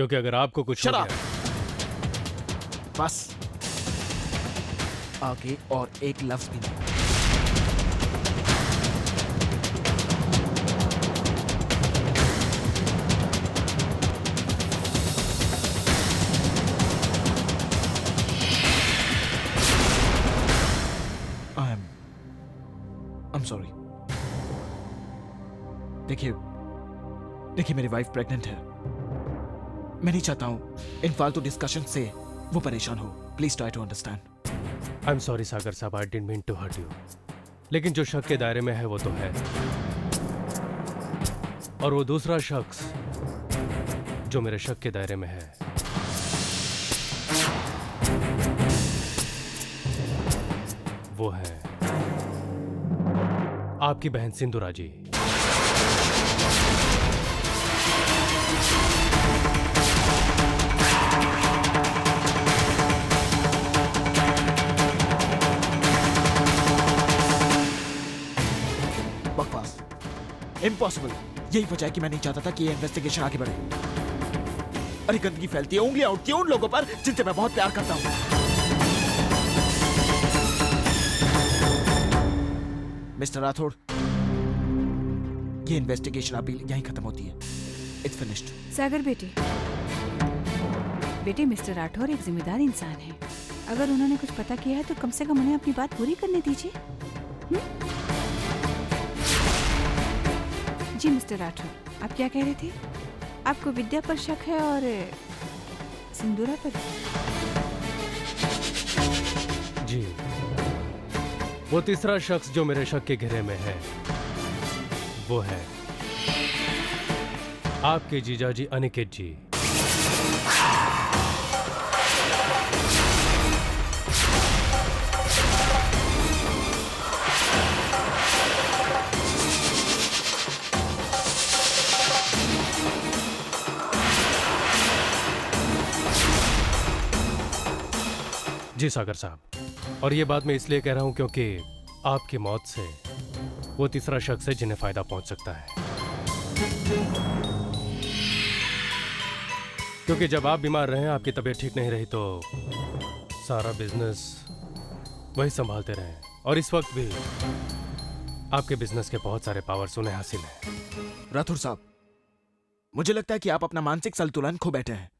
क्योंकि अगर आपको कुछ हो Shut up! गया, बस आगे और एक लफ्ज भी नहीं। I'm sorry. देखिए मेरी वाइफ प्रेग्नेंट है। मैं नहीं चाहता हूं इन फालतू डिस्कशन से वो परेशान हो। Please try to understand. I am sorry Sagar साहब, I didn't mean to hurt you. लेकिन जो शक के दायरे में है वो तो है, और वो दूसरा शख्स जो मेरे शक के दायरे में है वो है आपकी बहन सिंधुरा जी। बकवास, इम्पॉसिबल। यही वजह है कि मैं नहीं चाहता था कि ये इन्वेस्टिगेशन आगे बढ़े। अरे गंदगी फैलती है, उंगलियां उठती है उन लोगों पर जिनसे मैं बहुत प्यार करता हूं। मिस्टर राठौड़, ये इन्वेस्टिगेशन अभी यहीं खत्म होती है। It's finished. सागर बेटे मिस्टर राठौर एक जिम्मेदार इंसान है। अगर उन्होंने कुछ पता किया है तो कम से कम उन्हें अपनी बात पूरी करने दीजिए। जी मिस्टर राठौर, आप क्या कह रहे थे? आपको विद्या पर शक है और सिंदूरा पर? जी, वो तीसरा शख्स जो मेरे शक के घेरे में है वो है आपके जीजा जी अनिकेत जी। जी सागर साहब, और ये बात मैं इसलिए कह रहा हूं क्योंकि आपकी मौत से वो तीसरा शख्स है जिन्हें फायदा पहुंच सकता है। क्योंकि जब आप बीमार रहे, आपकी तबीयत ठीक नहीं रही, तो सारा बिजनेस वही संभालते रहे, और इस वक्त भी आपके बिजनेस के बहुत सारे पावर्स उन्हें हासिल हैं। राठौर साहब, मुझे लगता है कि आप अपना मानसिक संतुलन खो बैठे हैं।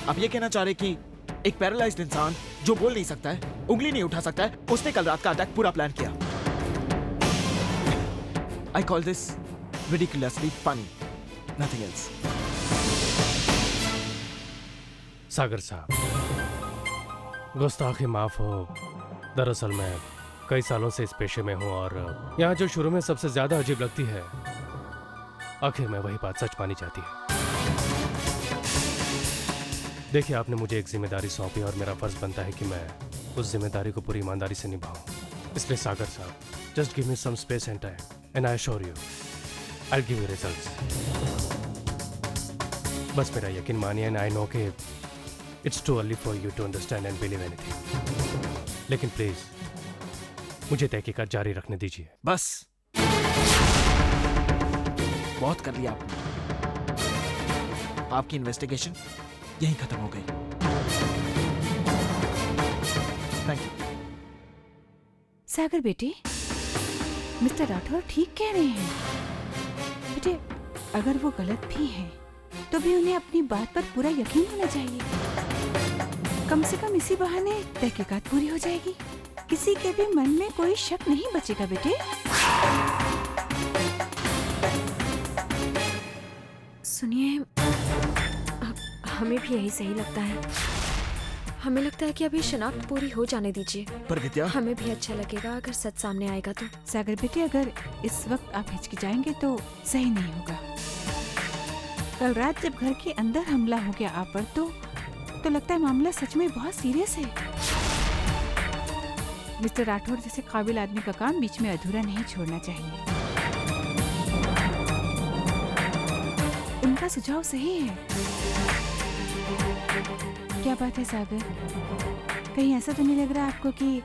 आप ये कहना चाह रहे कि एक पैरालाइज्ड इंसान जो बोल नहीं सकता है, उंगली नहीं उठा सकता है, उसने कल रात का अटैक पूरा प्लान किया। I call this ridiculously funny, nothing else. सागर साहब, गुस्ताखी माफ हो। दरअसल मैं कई सालों से इस पेशे में हूं, और यहाँ जो शुरू में सबसे ज्यादा अजीब लगती है, आखिर में वही बात सच मानी जाती है। देखिए, आपने मुझे एक जिम्मेदारी सौंपी और मेरा फर्ज बनता है कि मैं उस जिम्मेदारी को पूरी ईमानदारी से निभाऊं। इसलिए सागर साहब, just give me some space and time and I assure you I will give you results. बस मेरा यकीन मानिए, एंड आई नो कि it's too early for you to understand and believe anything, लेकिन प्लीज मुझे तहकीकात जारी रखने दीजिए। बस बहुत कर लिया आपने। आपकी इन्वेस्टिगेशन यहीं खत्म हो गई। Thank you. सागर बेटे, मिस्टर राठौर ठीक कह रहे हैं। बेटे, अगर वो गलत भी हैं, तो भी उन्हें अपनी बात पर पूरा यकीन होना चाहिए। कम से कम इसी बहाने तहकीकात पूरी हो जाएगी, किसी के भी मन में कोई शक नहीं बचेगा। बेटे सुनिए, हमें भी यही सही लगता है। हमें लगता है कि अभी शनाख्त पूरी हो जाने दीजिए। पर विद्या, हमें भी अच्छा लगेगा अगर सच सामने आएगा तो। सागर बेटे, अगर इस वक्त आप हिचकिचाएंगे तो सही नहीं होगा। कल रात जब घर के अंदर हमला हो गया आप पर, तो लगता है मामला सच में बहुत सीरियस है। मिस्टर राठौर जैसे काबिल आदमी का काम बीच में अधूरा नहीं छोड़ना चाहिए। उनका सुझाव सही है। क्या बात है सागर, कहीं ऐसा तो नहीं लग रहा आपको कि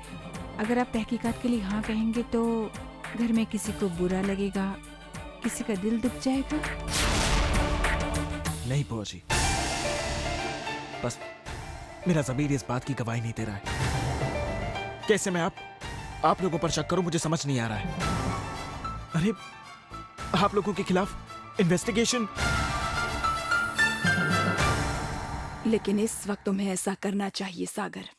अगर आप तहकीकात के लिए हाँ कहेंगे तो घर में किसी को बुरा लगेगा, किसी का दिल दुख जाएगा? नहीं बुआ जी, बस मेरा ज़मीर इस बात की गवाही नहीं दे रहा है। कैसे मैं आप लोगों पर शक करूं, मुझे समझ नहीं आ रहा है। अरे आप लोगों के खिलाफ इन्वेस्टिगेशन। लेकिन इस वक्त तुम्हें ऐसा करना चाहिए सागर।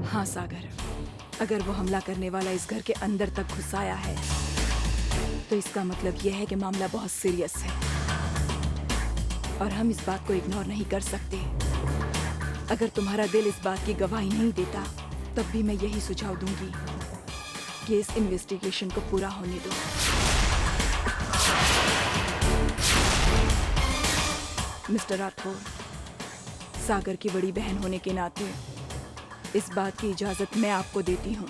हाँ सागर, अगर वो हमला करने वाला इस घर के अंदर तक घुस आया है तो इसका मतलब यह है कि मामला बहुत सीरियस है और हम इस बात को इग्नोर नहीं कर सकते। अगर तुम्हारा दिल इस बात की गवाही नहीं देता तब भी मैं यही सुझाव दूंगी कि इस इन्वेस्टिगेशन को पूरा होने दो। मिस्टर राठौर, सागर की बड़ी बहन होने के नाते इस बात की इजाजत मैं आपको देती हूँ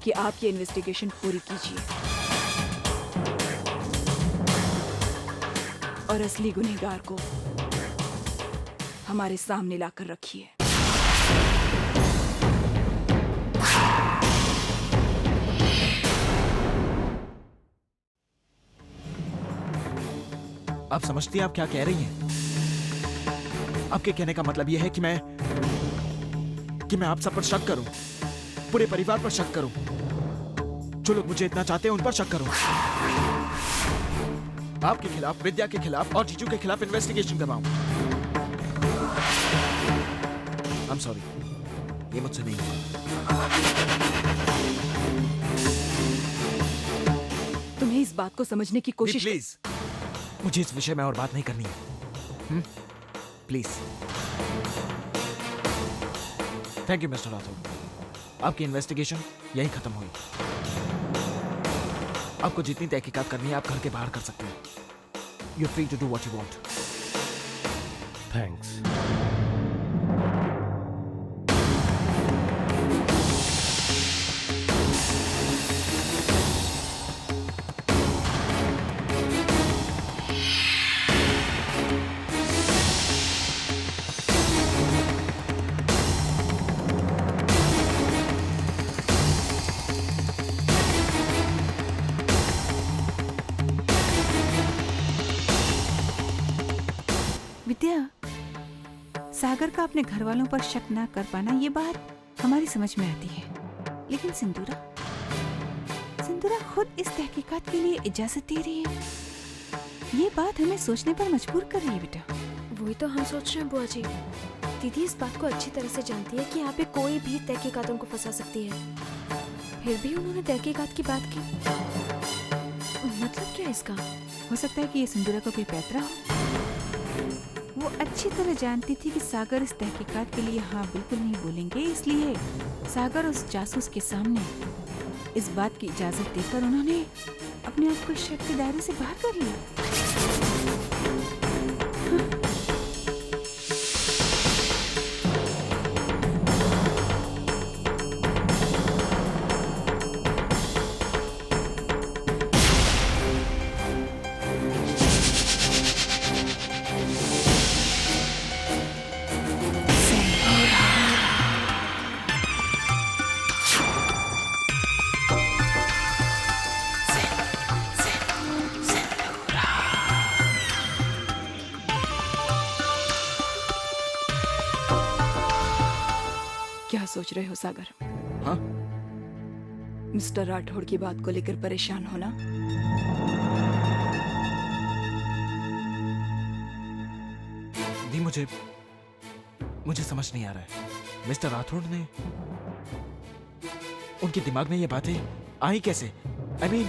कि आप ये इन्वेस्टिगेशन पूरी कीजिए और असली गुनहगार को हमारे सामने लाकर रखिए। आप समझती हैं आप क्या कह रही हैं? आपके कहने का मतलब यह है कि मैं आप सब पर शक करूं, पूरे परिवार पर शक करूं, जो लोग मुझे इतना चाहते हैं उन पर शक करूं, आपके खिलाफ, विद्या के खिलाफ और जीजू के खिलाफ इन्वेस्टिगेशन करवाऊं। I'm sorry, ये मुझसे नहीं होगा। तुम्हें इस बात को समझने की कोशिश। प्लीज, मुझे इस विषय में और बात नहीं करनी है। Please. Thank you mister Rathore. आपकी इन्वेस्टिगेशन यही खत्म हुई। आपको जितनी तहकीकात करनी है आप घर के बाहर कर सकते हैं। You're free to do what you want. Thanks. Vidya, Sagar का अपने घर वालों पर शक ना कर पाना ये बात हमारी समझ में आती है, लेकिन सिंदूरा खुद इस तहकीकात के लिए इजाजत दे रही है। ये बात हमें सोचने पर मजबूर कर रही है बेटा। वही तो हम सोच रहे हैं बुआ जी। दीदी इस बात को अच्छी तरह से जानती है कि यहाँ पे कोई भी तहकीकात उनको फंसा सकती है, फिर भी उन्होंने तहकीकात की बात की। मतलब क्या इसका? हो सकता है कि ये सिंदूरा का कोई पैतरा हो। वो अच्छी तरह जानती थी कि सागर इस तहकीकात के लिए हाँ बिल्कुल नहीं बोलेंगे, इसलिए सागर उस जासूस के सामने इस बात की इजाजत देकर उन्होंने अपने आप को शक के दायरे से बाहर कर लिया। क्या सोच रहे हो सागर? हाँ? मिस्टर राठौड़ की बात को लेकर परेशान होना? दी, मुझे समझ नहीं आ रहा है। मिस्टर राठौड़ ने, उनके दिमाग में ये बातें आई कैसे? I mean,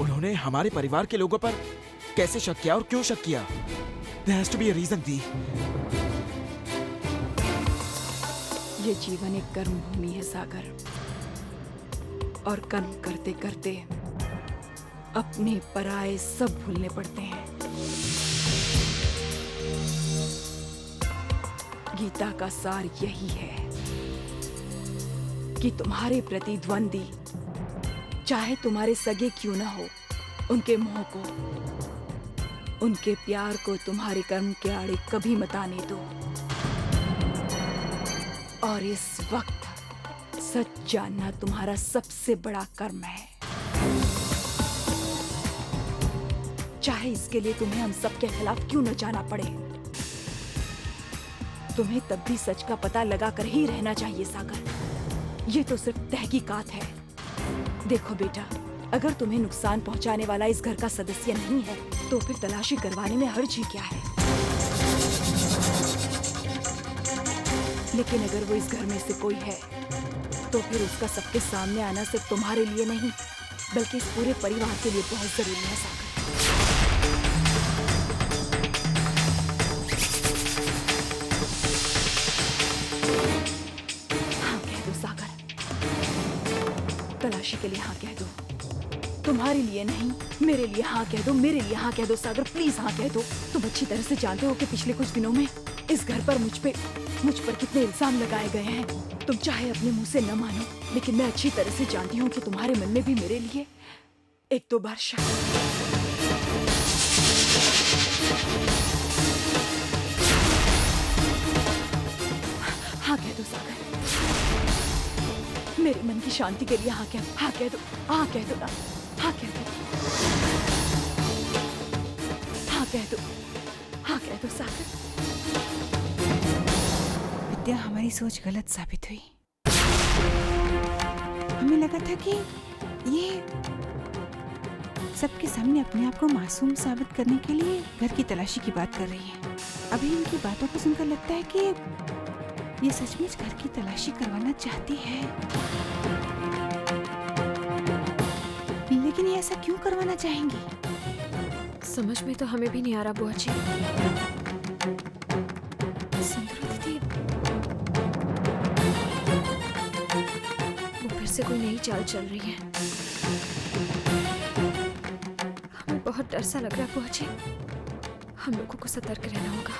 उन्होंने हमारे परिवार के लोगों पर कैसे शक किया और क्यों शक किया? There has to be a reason, दी। ये जीवन एक कर्म भूमि है सागर, और कर्म करते करते अपने पराये सब भूलने पड़ते हैं। गीता का सार यही है कि तुम्हारे प्रतिद्वंदी चाहे तुम्हारे सगे क्यों ना हो, उनके मोह को उनके प्यार को तुम्हारे कर्म के आड़े कभी मत आने दो। और इस वक्त सच जानना तुम्हारा सबसे बड़ा कर्म है, चाहे इसके लिए तुम्हें हम सबके खिलाफ क्यों न जाना पड़े। तुम्हें तब भी सच का पता लगा कर ही रहना चाहिए सागर। ये तो सिर्फ तहकीकात है। देखो बेटा, अगर तुम्हें नुकसान पहुंचाने वाला इस घर का सदस्य नहीं है तो फिर तलाशी करवाने में हर्ज ही क्या है। लेकिन अगर वो इस घर में से कोई है तो फिर उसका सबके सामने आना सिर्फ तुम्हारे लिए नहीं बल्कि इस पूरे परिवार के लिए बहुत जरूरी है सागर। हाँ कह दो सागर, तलाशी के लिए हाँ कह दो। तुम्हारे लिए नहीं, मेरे लिए हाँ कह दो, मेरे लिए हाँ कह दो सागर, प्लीज हाँ कह दो। तुम अच्छी तरह से जानते हो कि पिछले कुछ दिनों में इस घर पर मुझ पर कितने इल्जाम लगाए गए हैं। तुम चाहे अपने मुंह से न मानो, लेकिन मैं अच्छी तरह से जानती हूँ कि तुम्हारे मन में भी मेरे लिए एक दो बार शक। हाँ कह दो सागर, मेरे मन की शांति के लिए हाँ कह दो, हाँ कह दो, हाँ कह दो ना, हाँ कह दो, हाँ कह दो, हाँ कह दो सागर। विद्या, हमारी सोच गलत साबित हुई। हमें लगा था कि ये सबके सामने अपने आप को मासूम साबित करने के लिए घर की तलाशी की बात कर रही है। अभी इनकी बातों को सुनकर लगता है कि ये सचमुच घर की तलाशी करवाना चाहती है। लेकिन ये ऐसा क्यों करवाना चाहेंगी? समझ में तो हमें भी नहीं आ रहा बुआ जी। सुंदरा दीदी, वो फिर से कोई नई चाल चल रही है। हमें बहुत डर सा लग रहा है बुआ जी। हम लोगों को सतर्क रहना होगा।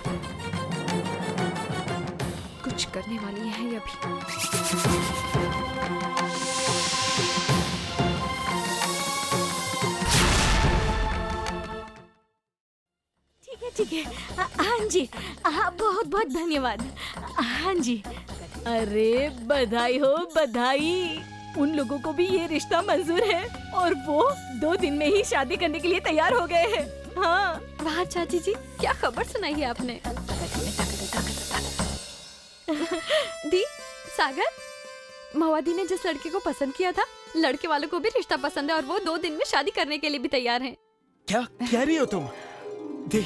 कुछ करने वाली है ये अभी। ठीक है, हाँ जी, हाँ बहुत बहुत धन्यवाद। हाँ जी, अरे बधाई हो बधाई। उन लोगों को भी ये रिश्ता मंजूर है और वो 2 दिन में ही शादी करने के लिए तैयार हो गए हैं। हाँ वाह चाची जी, क्या खबर सुनाई है आपने। दी, सागर, मवादी ने जिस लड़के को पसंद किया था, लड़के वालों को भी रिश्ता पसंद है और वो 2 दिन में शादी करने के लिए भी तैयार हैं। क्या कह रही हो तुम? दी,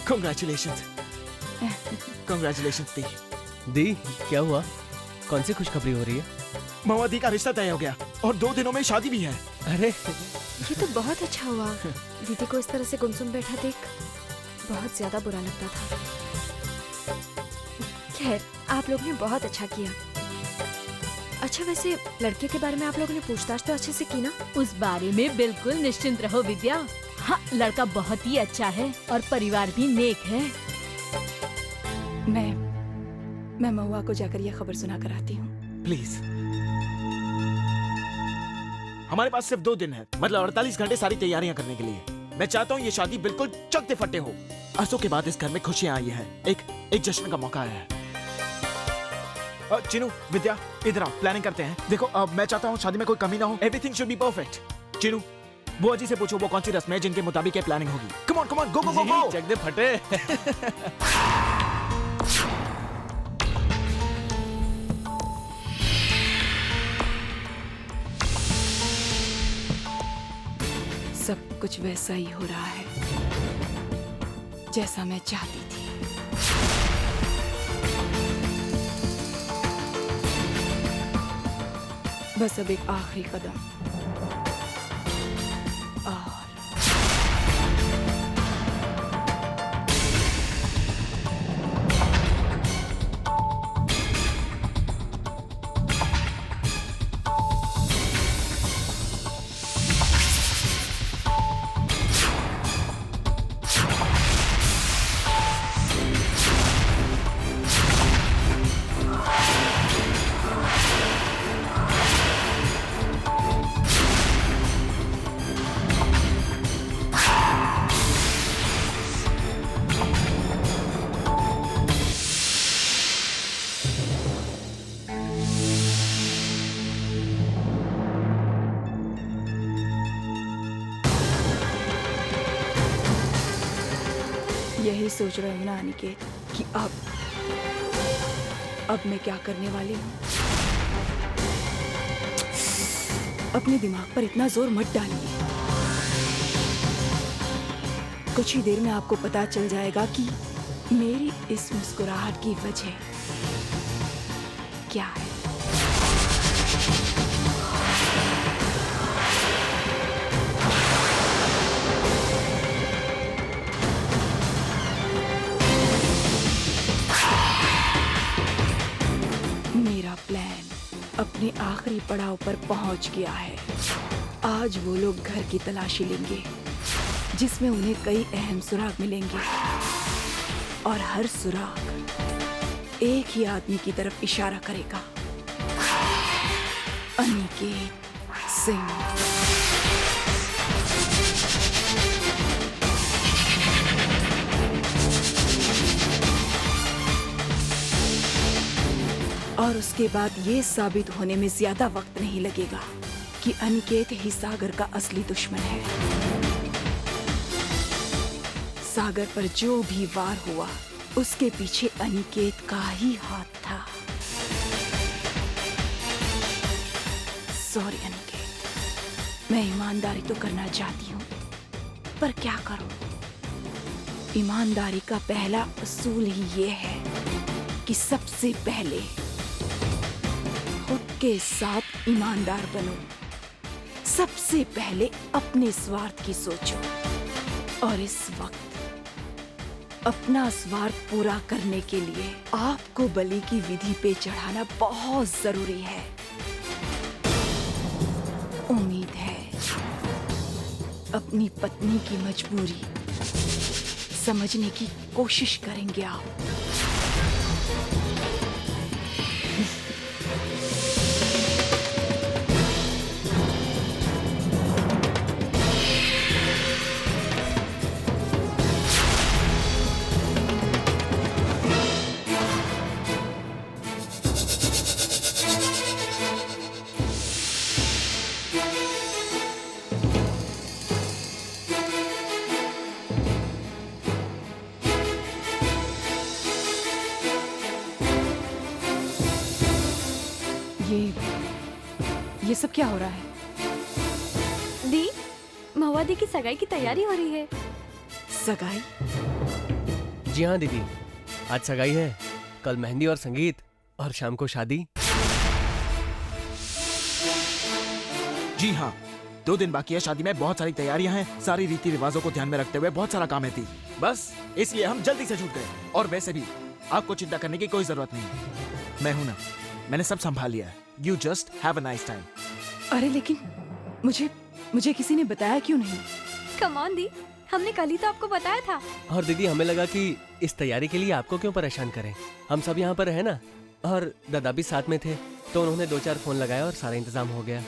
congratulations, congratulations दी। दी, क्या हुआ? कौन सी खुशखबरी हो रही है? मवादी का रिश्ता तय हो गया और 2 दिनों में शादी भी है। अरे ये तो बहुत अच्छा हुआ। दीदी को इस तरह से गुमसुम बैठा देख बहुत ज्यादा बुरा लगता था। खैर, आप लोग ने बहुत अच्छा किया। अच्छा, वैसे लड़के के बारे में आप लोगों ने पूछताछ तो अच्छे से की ना? उस बारे में बिल्कुल निश्चिंत रहो विद्या। हाँ, लड़का बहुत ही अच्छा है और परिवार भी नेक है। मैं महुआ को जाकर यह खबर सुना कर आती हूँ। प्लीज। हमारे पास सिर्फ 2 दिन है, मतलब 48 घंटे सारी तैयारियां करने के लिए। मैं चाहता हूँ ये शादी बिल्कुल चकते फटे हो। अरसों के बाद इस घर में खुशियां आई है, एक जश्न का मौका आया है। चिनू, विद्या, इधर आओ, प्लानिंग करते हैं। देखो, मैं चाहता हूँ शादी में कोई कमी ना हो। Everything should be perfect. Chinu, बुआ जी से पूछो वो कौन सी रस्म है जिनके मुताबिक ये प्लानिंग होगी। कम ऑन, गो गो गो गो। चक दे फटे। सब कुछ वैसा ही हो रहा है जैसा मैं चाहती थी। बस अब एक आखिरी कदम और यही सोच रहे हो ना अनिकेत कि अब मैं क्या करने वाली हूँ? अपने दिमाग पर इतना जोर मत डालिए। कुछ ही देर में आपको पता चल जाएगा कि मेरी इस मुस्कुराहट की वजह क्या है। मेरा प्लान अपने आखिरी पड़ाव पर पहुंच गया है। आज वो लोग घर की तलाशी लेंगे जिसमें उन्हें कई अहम सुराग मिलेंगे और हर सुराग एक ही आदमी की तरफ इशारा करेगा, अनिकेत सिंह। और उसके बाद ये साबित होने में ज्यादा वक्त नहीं लगेगा कि अनिकेत ही सागर का असली दुश्मन है। सागर पर जो भी वार हुआ उसके पीछे अनिकेत का ही हाथ था। सॉरी अनिकेत, मैं ईमानदारी तो करना चाहती हूँ पर क्या करूँ? ईमानदारी का पहला असूल ही ये है कि सबसे पहले खुद के साथ ईमानदार बनो। सबसे पहले अपने स्वार्थ की सोचो और इस वक्त अपना स्वार्थ पूरा करने के लिए आपको बलि की विधि पे चढ़ाना बहुत जरूरी है। उम्मीद है अपनी पत्नी की मजबूरी समझने की कोशिश करेंगे आप। ये सब क्या हो रहा है? दी, महुआ दी की सगाई की तैयारी हो रही है। सगाई? जी हाँ दीदी, आज सगाई है, कल मेहंदी और संगीत और शाम को शादी। जी हाँ, 2 दिन बाकी है शादी में। बहुत सारी तैयारियां हैं, सारी रीति रिवाजों को ध्यान में रखते हुए बहुत सारा काम है थी। बस इसलिए हम जल्दी से छूट गए। और वैसे भी आपको चिंता करने की कोई जरूरत नहीं। मैं हूं ना, मैंने सब संभाल लिया है। You just have a nice time. अरे लेकिन मुझे किसी ने बताया क्यों नहीं? कम ऑन दी, हमने कल ही तो आपको बताया था। और दीदी हमें लगा कि इस तैयारी के लिए आपको क्यों परेशान करें, हम सब यहाँ पर है ना। और दादा भी साथ में थे तो उन्होंने 2-4 फोन लगाया और सारा इंतजाम हो गया।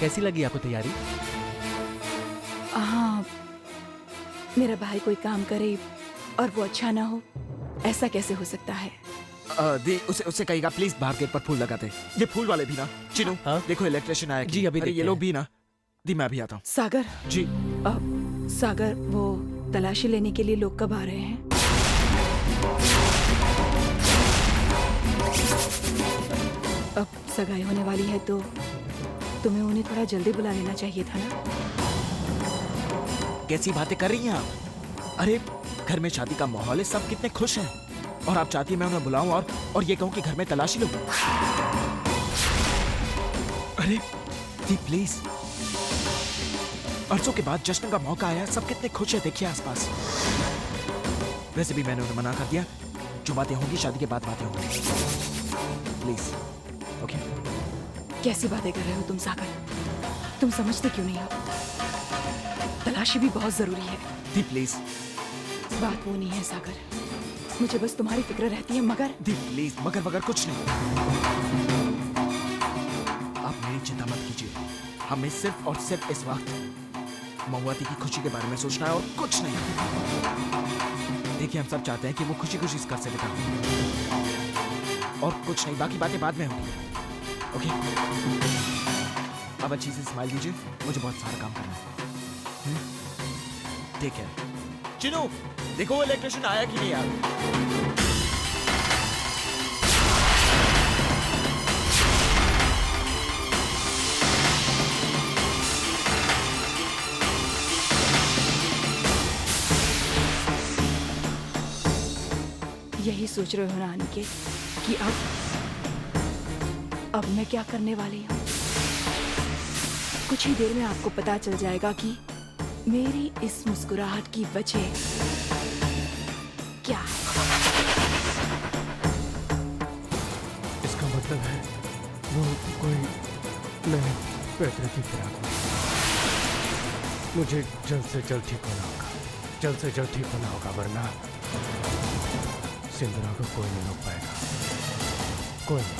कैसी लगी आपको तैयारी? हाँ, मेरा भाई कोई काम करे और वो अच्छा ना हो, ऐसा कैसे हो सकता है? दी उसे कहिएगा प्लीज बाहर गेट पर फूल लगाते। ये फूल वाले भी ना, चिनू हाँ? देखो इलेक्ट्रिशियन आया। जी, अभी अरे ये देखते लोग हैं। भी ना। दी मैं अभी आता हूँ। सागर, जी सागर वो तलाशी लेने के लिए लोग कब आ रहे हैं? अब सगाई होने वाली है तो तुम्हें उन्हें थोड़ा जल्दी बुला लेना चाहिए था ना। कैसी बातें कर रही हैं आप? अरे घर में शादी का माहौल है, सब कितने खुश हैं। और आप चाहती हैं मैं उन्हें बुलाऊं और ये कहूं कि घर में तलाशी लूं? अरे दी प्लीज, अरसों के बाद जश्न का मौका आया, सब कितने खुश हैं, देखिए आसपास। वैसे भी मैंने उन्हें मना कर दिया, जो बातें होंगी शादी के बाद बातें होंगी। Please okay? कैसी बातें कर रहे हो तुम सागर? तुम समझते क्यों नहीं हो? तलाशी भी बहुत जरूरी है। दी प्लीज। बात वो नहीं है सागर, मुझे बस तुम्हारी फिक्र रहती है। मगर दी प्लीज, मगर वगर कुछ नहीं। आप मेरी चिंता मत कीजिए, हमें सिर्फ और सिर्फ इस वक्त महुआती की खुशी के बारे में सोचना है और कुछ नहीं। देखिए हम सब चाहते हैं कि वो खुशी खुशी कर सके, और कुछ नहीं, बाकी बातें बाद में होंगी। ओके? अब अच्छी से स्माइल दीजिए, मुझे बहुत सारा काम करना है। ठीक है, चिनू, देखो वो इलेक्ट्रिशियन आया कि नहीं यार। यही सोच रहे हो ना अनिकेत कि अब मैं क्या करने वाली हूँ। कुछ ही देर में आपको पता चल जाएगा कि मेरी इस मुस्कुराहट की वजह क्या है। इसका मतलब है वो कोई नए पैतरे की फिराक में। मुझे जल्द से जल्द ठीक होना होगा, जल्द से जल्द ठीक होना होगा, वरना सिंदूरा को कोई नहीं रोक पाएगा, कोई नहीं।